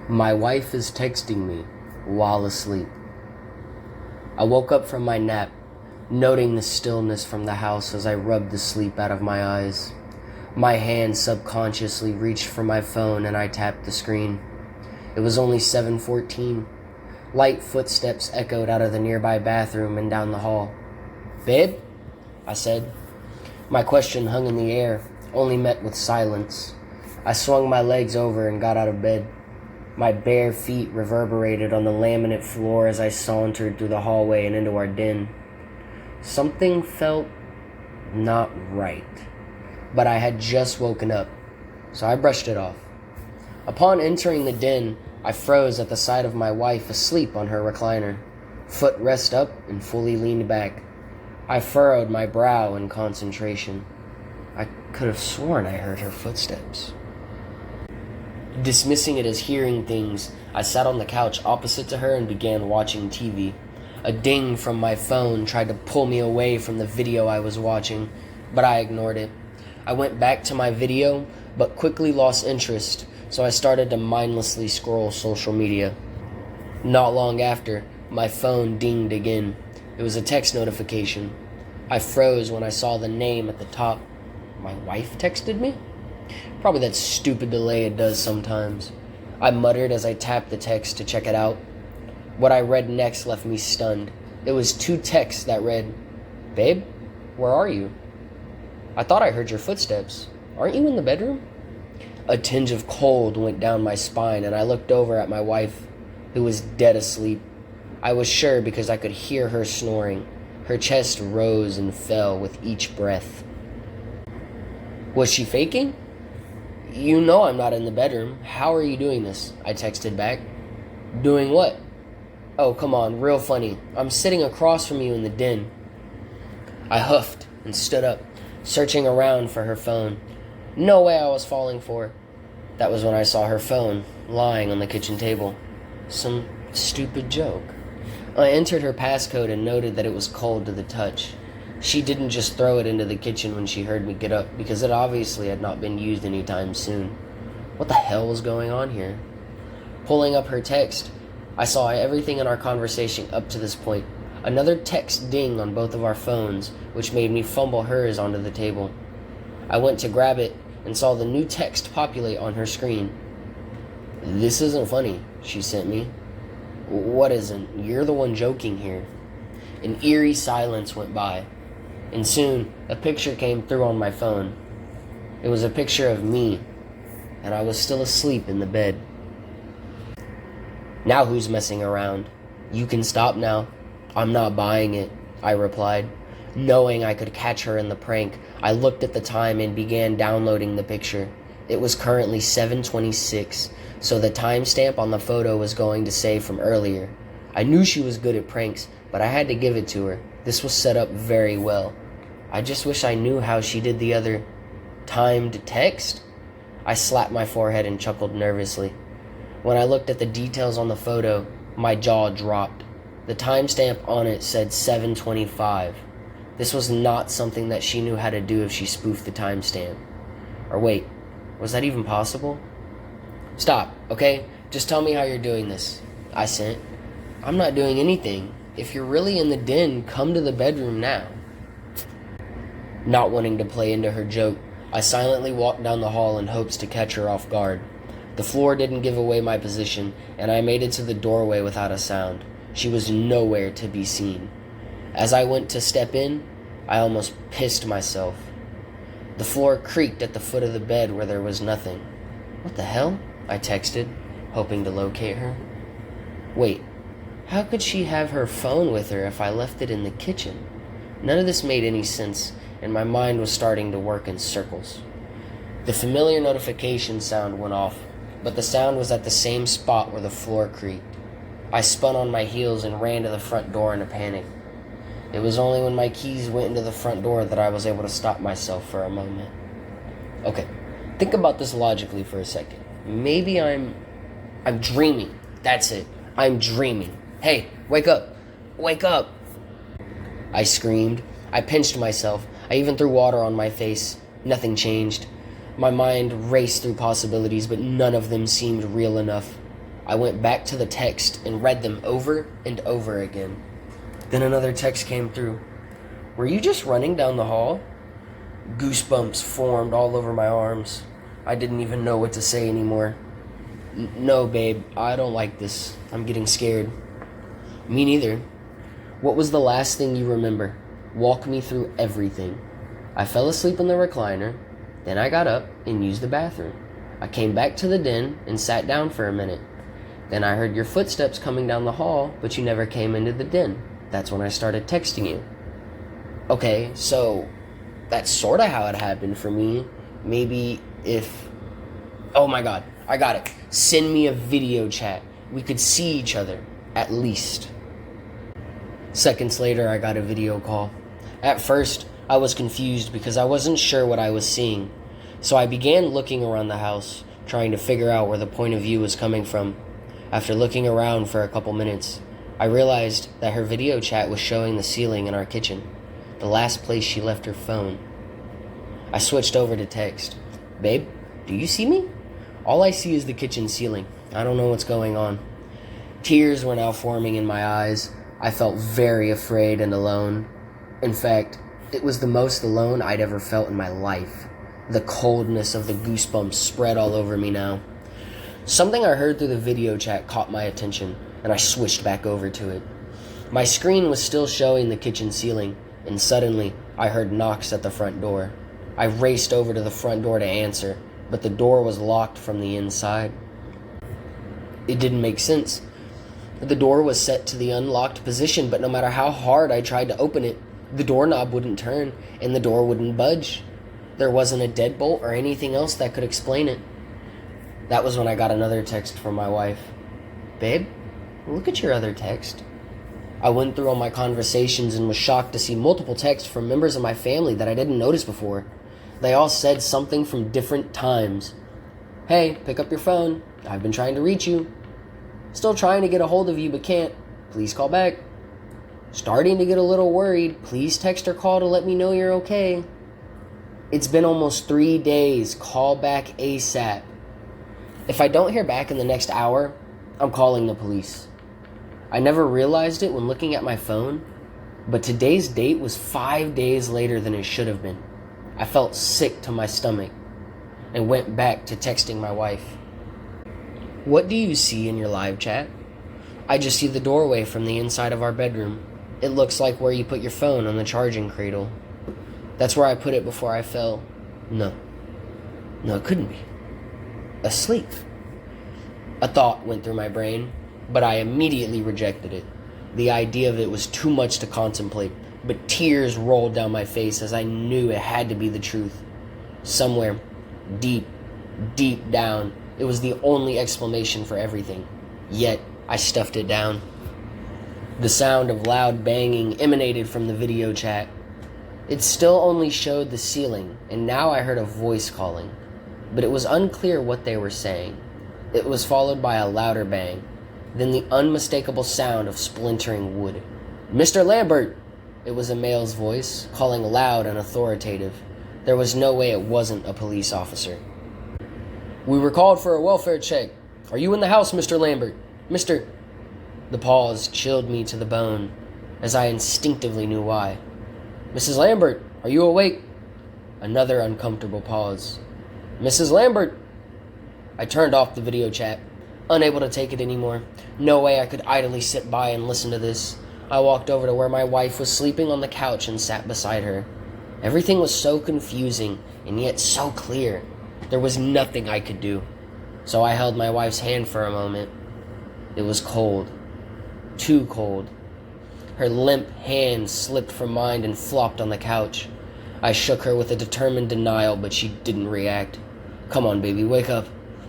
My wife is texting me while asleep. I woke up from my nap, noting the stillness from the house as I rubbed the sleep out of my eyes. My hand subconsciously reached for my phone and I tapped the screen. It was only 7:14. Light footsteps echoed out of the nearby bathroom and down the hall. "Babe?" I said. My question hung in the air, only met with silence. I swung my legs over and got out of bed. My bare feet reverberated on the laminate floor as I sauntered through the hallway and into our den. Something felt not right, but I had just woken up, so I brushed it off. Upon entering the den, I froze at the sight of my wife asleep on her recliner, foot rest up and fully leaned back. I furrowed my brow in concentration. I could have sworn I heard her footsteps. Dismissing it as hearing things, I sat on the couch opposite to her and began watching TV. A ding from my phone tried to pull me away from the video I was watching, but I ignored it. I went back to my video, but quickly lost interest, so I started to mindlessly scroll social media. Not long after, my phone dinged again. It was a text notification. I froze when I saw the name at the top. My wife texted me? Probably that stupid delay it does sometimes. I muttered as I tapped the text to check it out. What I read next left me stunned. It was two texts that read, "Babe, where are you? I thought I heard your footsteps. Aren't you in the bedroom?" A tinge of cold went down my spine and I looked over at my wife, who was dead asleep. I was sure because I could hear her snoring. Her chest rose and fell with each breath. Was she faking? "You know I'm not in the bedroom. How are you doing this?" I texted back. "Doing what?" "Oh, come on, real funny. I'm sitting across from you in the den." I huffed and stood up, searching around for her phone. No way I was falling for her. That was when I saw her phone lying on the kitchen table. Some stupid joke. I entered her passcode and noted that it was cold to the touch. She didn't just throw it into the kitchen when she heard me get up, because it obviously had not been used anytime soon. What the hell was going on here? Pulling up her text, I saw everything in our conversation up to this point. Another text ding on both of our phones, which made me fumble hers onto the table. I went to grab it and saw the new text populate on her screen. "This isn't funny," she sent me. "What isn't? You're the one joking here." An eerie silence went by, and soon a picture came through on my phone. It was a picture of me, and I was still asleep in the bed. "Now who's messing around? You can stop now. I'm not buying it," I replied. Knowing I could catch her in the prank, I looked at the time and began downloading the picture. It was currently 7:26, so the timestamp on the photo was going to say from earlier. I knew she was good at pranks, but I had to give it to her. This was set up very well. I just wish I knew how she did the other timed text. I slapped my forehead and chuckled nervously. When I looked at the details on the photo, my jaw dropped. The timestamp on it said 7:25. This was not something that she knew how to do if she spoofed the timestamp. Or wait, was that even possible? "Stop, okay? Just tell me how you're doing this," I sent. "I'm not doing anything. If you're really in the den, come to the bedroom now." Not wanting to play into her joke, I silently walked down the hall in hopes to catch her off guard. The floor didn't give away my position, and I made it to the doorway without a sound. She was nowhere to be seen. As I went to step in, I almost pissed myself. The floor creaked at the foot of the bed where there was nothing. "What the hell?" I texted, hoping to locate her. Wait, how could she have her phone with her if I left it in the kitchen? None of this made any sense, and my mind was starting to work in circles. The familiar notification sound went off, but the sound was at the same spot where the floor creaked. I spun on my heels and ran to the front door in a panic. It was only when my keys went into the front door that I was able to stop myself for a moment. Okay, think about this logically for a second. Maybe I'm dreaming. That's it. I'm dreaming. "Hey, wake up! Wake up!" I screamed. I pinched myself. I even threw water on my face. Nothing changed. My mind raced through possibilities, but none of them seemed real enough. I went back to the text and read them over and over again. Then another text came through. Were you just running down the hall? Goosebumps formed all over my arms. I didn't even know what to say anymore. No, babe, I don't like this. I'm getting scared. Me neither. What was the last thing you remember? Walk me through everything. I fell asleep in the recliner. Then I got up and used the bathroom. I came back to the den and sat down for a minute. Then I heard your footsteps coming down the hall, but you never came into the den. That's when I started texting you. Okay, so that's sort of how it happened for me. Maybe if... Oh my god, I got it. Send me a video chat. We could see each other, at least. Seconds later, I got a video call. At first, I was confused because I wasn't sure what I was seeing. So I began looking around the house, trying to figure out where the point of view was coming from. After looking around for a couple minutes, I realized that her video chat was showing the ceiling in our kitchen, the last place she left her phone. I switched over to text. Babe, do you see me? All I see is the kitchen ceiling. I don't know what's going on. Tears were now forming in my eyes. I felt very afraid and alone. In fact, it was the most alone I'd ever felt in my life. The coldness of the goosebumps spread all over me now. Something I heard through the video chat caught my attention, and I switched back over to it. My screen was still showing the kitchen ceiling, and suddenly I heard knocks at the front door. I raced over to the front door to answer, but the door was locked from the inside. It didn't make sense. The door was set to the unlocked position, but no matter how hard I tried to open it, the doorknob wouldn't turn, and the door wouldn't budge. There wasn't a deadbolt or anything else that could explain it. That was when I got another text from my wife. Babe, look at your other text. I went through all my conversations and was shocked to see multiple texts from members of my family that I didn't notice before. They all said something from different times. Hey, pick up your phone. I've been trying to reach you. Still trying to get a hold of you but can't. Please call back. Starting to get a little worried. Please text or call to let me know you're okay. It's been almost 3 days. Call back ASAP. If I don't hear back in the next hour, I'm calling the police. I never realized it when looking at my phone, but today's date was 5 days later than it should have been. I felt sick to my stomach and went back to texting my wife. What do you see in your live chat? I just see the doorway from the inside of our bedroom. It looks like where you put your phone on the charging cradle. That's where I put it before I fell. No, it couldn't be. Asleep. A thought went through my brain, but I immediately rejected it. The idea of it was too much to contemplate, but tears rolled down my face as I knew it had to be the truth. Somewhere, deep down, it was the only explanation for everything. Yet, I stuffed it down. The sound of loud banging emanated from the video chat. It still only showed the ceiling, and now I heard a voice calling, but it was unclear what they were saying. It was followed by a louder bang, then the unmistakable sound of splintering wood. Mr. Lambert! It was a male's voice, calling loud and authoritative. There was no way it wasn't a police officer. We were called for a welfare check. Are you in the house, Mr. Lambert? Mr. The pause chilled me to the bone, as I instinctively knew why. Mrs. Lambert, are you awake? Another uncomfortable pause. Mrs. Lambert! I turned off the video chat, unable to take it anymore. No way I could idly sit by and listen to this. I walked over to where my wife was sleeping on the couch and sat beside her. Everything was so confusing and yet so clear. There was nothing I could do. So I held my wife's hand for a moment. It was cold. Too cold. Her limp hand slipped from mine and flopped on the couch. I shook her with a determined denial, but she didn't react. Come on, baby, wake up.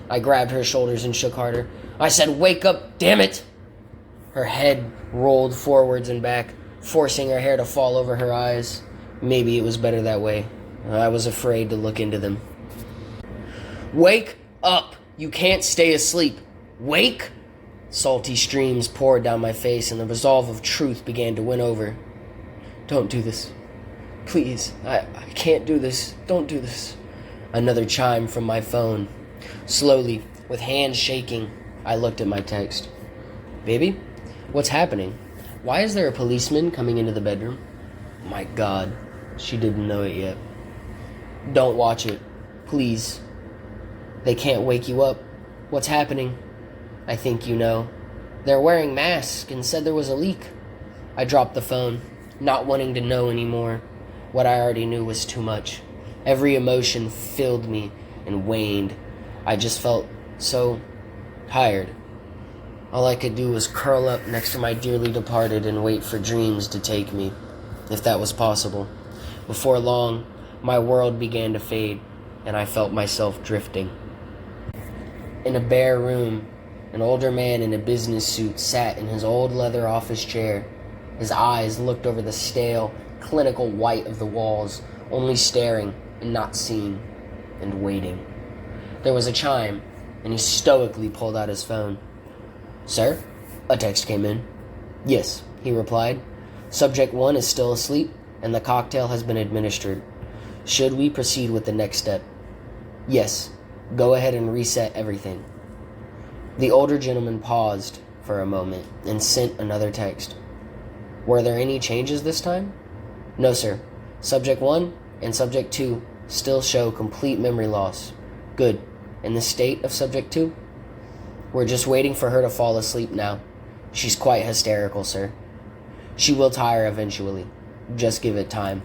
I grabbed her shoulders and shook harder. I said, wake up, damn it! Her head rolled forwards and back, forcing her hair to fall over her eyes. Maybe it was better that way. I was afraid to look into them. Wake up! You can't stay asleep. Wake! Salty streams poured down my face, and the resolve of truth began to win over. Don't do this. Please, I can't do this. Don't do this. Another chime from my phone. Slowly, with hands shaking, I looked at my text. Baby, what's happening? Why is there a policeman coming into the bedroom? My God, she didn't know it yet. Don't watch it, please. They can't wake you up. What's happening? I think you know. They're wearing masks and said there was a leak. I dropped the phone, not wanting to know anymore. What I already knew was too much. Every emotion filled me and waned. I just felt so tired. All I could do was curl up next to my dearly departed and wait for dreams to take me, if that was possible. Before long, my world began to fade, and I felt myself drifting. In a bare room, an older man in a business suit sat in his old leather office chair. His eyes looked over the stale, clinical white of the walls, only staring and not seeing, and waiting. There was a chime, and he stoically pulled out his phone. Sir? A text came in. Yes, he replied. Subject 1 is still asleep, and the cocktail has been administered. Should we proceed with the next step? Yes. Go ahead and reset everything. The older gentleman paused for a moment and sent another text. Were there any changes this time? No, sir. Subject 1 and Subject 2 still show complete memory loss. Good. And the state of Subject 2? We're just waiting for her to fall asleep now. She's quite hysterical, sir. She will tire eventually. Just give it time.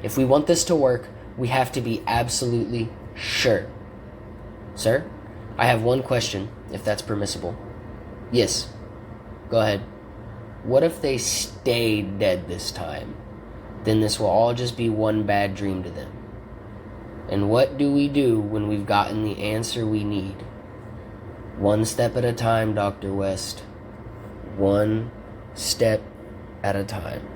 If we want this to work, we have to be absolutely sure. Sir, I have one question, if that's permissible. Yes. Go ahead. What if they stay dead this time? Then this will all just be one bad dream to them. And what do we do when we've gotten the answer we need? One step at a time, Dr. West. One step at a time.